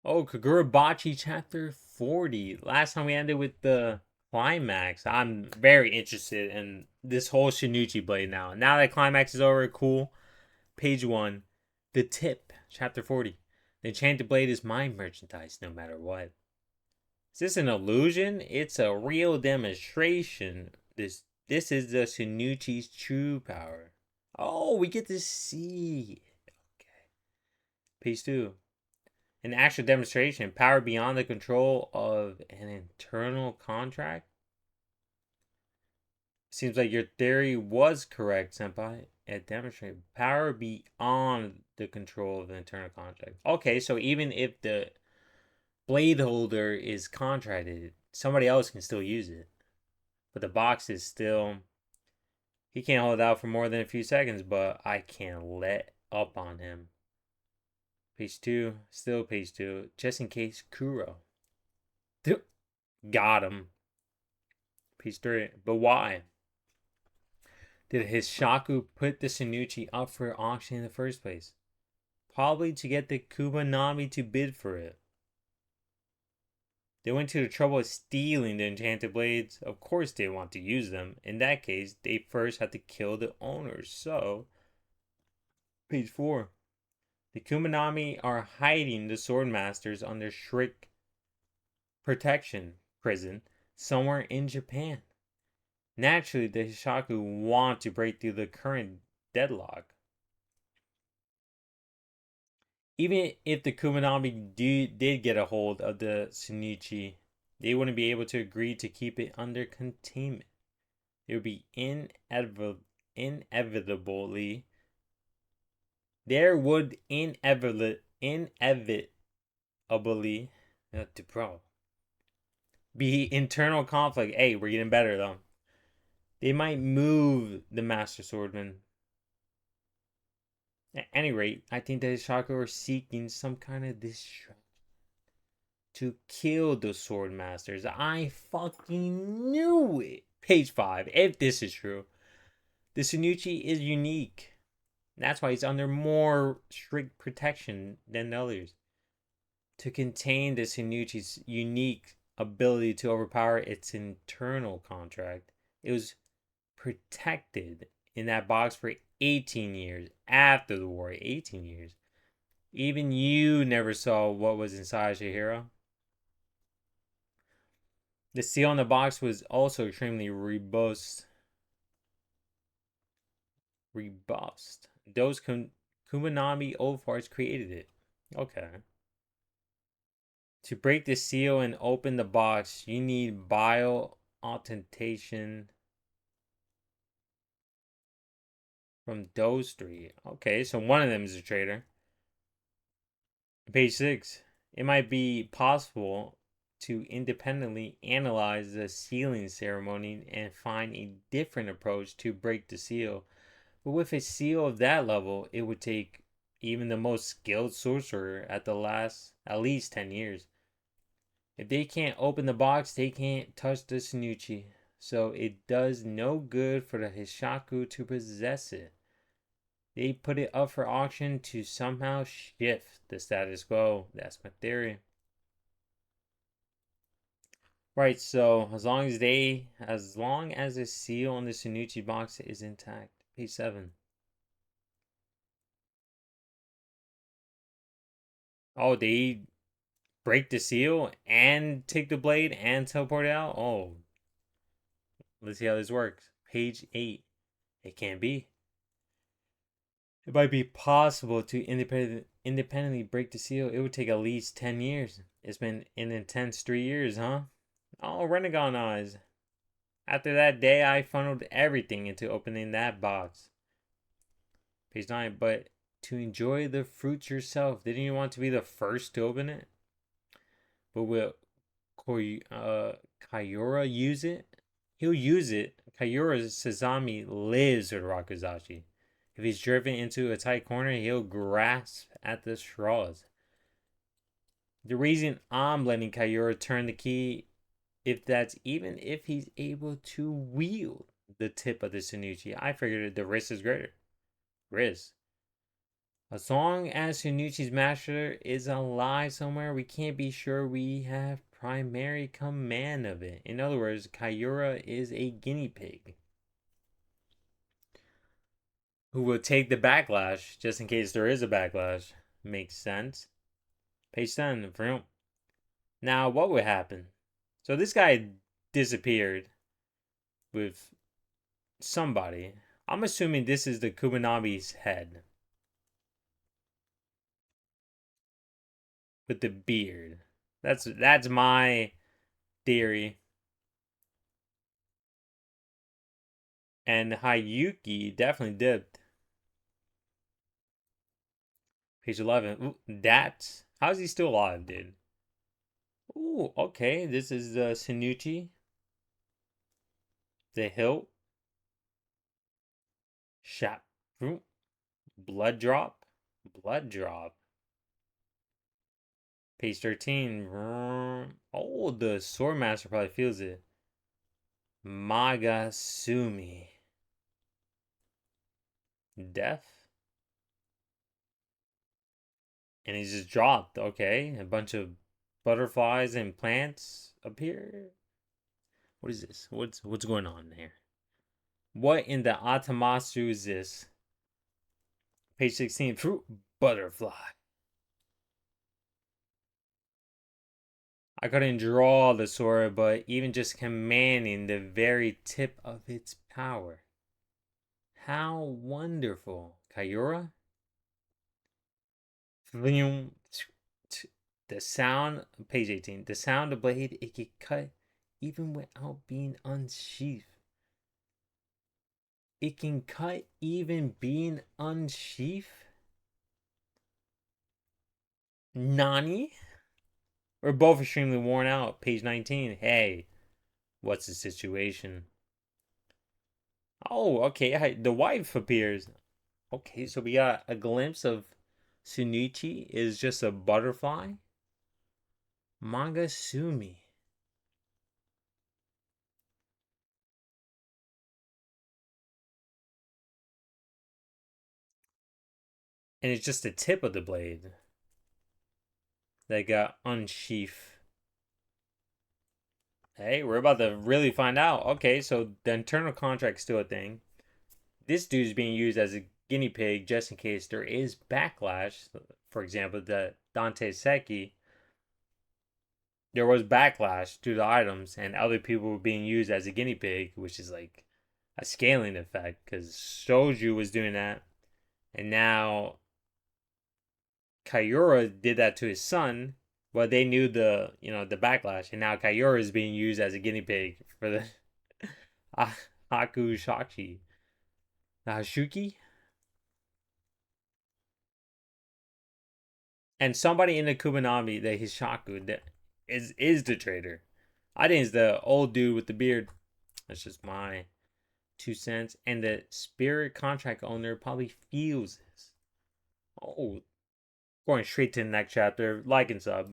Oh, Kagurabachi chapter 40. Last time we ended with the climax. I'm very interested in this whole SHINUCHI blade now. Now that climax is over, cool. Page 1. The tip, chapter 40. The enchanted blade is my merchandise no matter what. Is this an illusion? It's a real demonstration. This is the SHINUCHI's true power. Oh, we get to see. Okay. Page 2. An actual demonstration, power beyond the control of an internal contract? Seems like your theory was correct, Senpai. It demonstrated power beyond the control of the internal contract. Okay, so even if the blade holder is contracted, somebody else can still use it. But the box is still. He can't hold out for more than a few seconds, but I can't let up on him. Page 2, still page 2, just in case Kuro. Got him. Page 3. But why? Did Hishaku put the SHINUCHI up for auction in the first place? Probably to get the Kubanami to bid for it. They went to the trouble of stealing the enchanted blades. Of course they want to use them. In that case, they first had to kill the owners. So, page 4. The Kumanami are hiding the sword masters under strict protection prison somewhere in Japan. Naturally, the Hishaku want to break through the current deadlock. Even if the Kumanami did get a hold of the SHINUCHI, they wouldn't be able to agree to keep it under containment. It would be inevitably there would inevitably bro, be internal conflict. Hey, we're getting better though. They might move the Master Swordman. At any rate, I think that Hishaku are seeking some kind of distraction to kill the sword masters. I fucking knew it. Page 5. If this is true, the SHINUCHI is unique. That's why he's under more strict protection than the others. To contain the SHINUCHI's unique ability to overpower its internal contract, it was protected in that box for 18 years after the war. 18 years. Even you never saw what was inside Shihiro. The seal on the box was also extremely robust. Those Kumanami old farts created it. Okay. To break the seal and open the box, you need bio authentication from those three. Okay, so one of them is a traitor. Page 6. It might be possible to independently analyze the sealing ceremony and find a different approach to break the seal. But with a seal of that level, it would take even the most skilled sorcerer at least 10 years. If they can't open the box, they can't touch the SHINUCHI. So it does no good for the Hishaku to possess it. They put it up for auction to somehow shift the status quo. That's my theory. Right, so as long as the seal on the SHINUCHI box is intact. Page 7. Oh, they break the seal and take the blade and teleport it out? Oh, let's see how this works. Page 8. It can't be. It might be possible to independently break the seal. It would take at least 10 years. It's been an intense 3 years, huh? Oh, Renegon eyes. After that day, I funneled everything into opening that box. Page 9. But to enjoy the fruits yourself, didn't you want to be the first to open it? But will Kayura use it? He'll use it. Kayura Sazami lives with Rakuzashi. If he's driven into a tight corner, he'll grasp at the straws. The reason I'm letting Kayura turn the key, even if he's able to wield the tip of the SHINUCHI, I figured the risk is greater. Risk. As long as SHINUCHI's master is alive somewhere, we can't be sure we have primary command of it. In other words, Kagura is a guinea pig who will take the backlash just in case there is a backlash. Makes sense. Page 10. Now, what would happen? So this guy disappeared with somebody. I'm assuming this is the Kumanami's head with the beard. That's my theory. And Hayuki definitely dipped. Page 11. Ooh, that's how's he still alive, dude? Ooh, okay. This is the SHINUCHI. The hilt. Shap. Blood drop. Blood drop. Page 13. Oh, the sword master probably feels it. Magasumi. Death. And he's just dropped. Okay. A bunch of butterflies and plants appear. What is this? What's going on here? What in the Atamasu is this? Page 16. Fruit butterfly. I couldn't draw the sword, but even just commanding the very tip of its power. How wonderful. Kagura? The sound, page 18. The sound of blade, it can cut even without being unsheathed. It can cut even being unsheathed? Nani? We're both extremely worn out. Page 19. Hey, what's the situation? Oh, okay. The wife appears. Okay, so we got a glimpse of SHINUCHI is just a butterfly. Magasumi. And it's just the tip of the blade that got unsheathed. Hey, we're about to really find out. Okay, so the internal contract's still a thing. This dude's being used as a guinea pig just in case there is backlash. For example, the Dante Seki, there was backlash to the items, and other people were being used as a guinea pig, which is like a scaling effect because Shoju was doing that, and now Kagura did that to his son. Well, they knew the backlash, and now Kagura is being used as a guinea pig for the Haku Shachi. Shuki? And somebody in the Kumanami, the Hishaku, that is the traitor. I think it's the old dude with the beard. That's just my 2 cents. And the spirit contract owner probably feels this. Oh, going straight to the next chapter. Like and sub.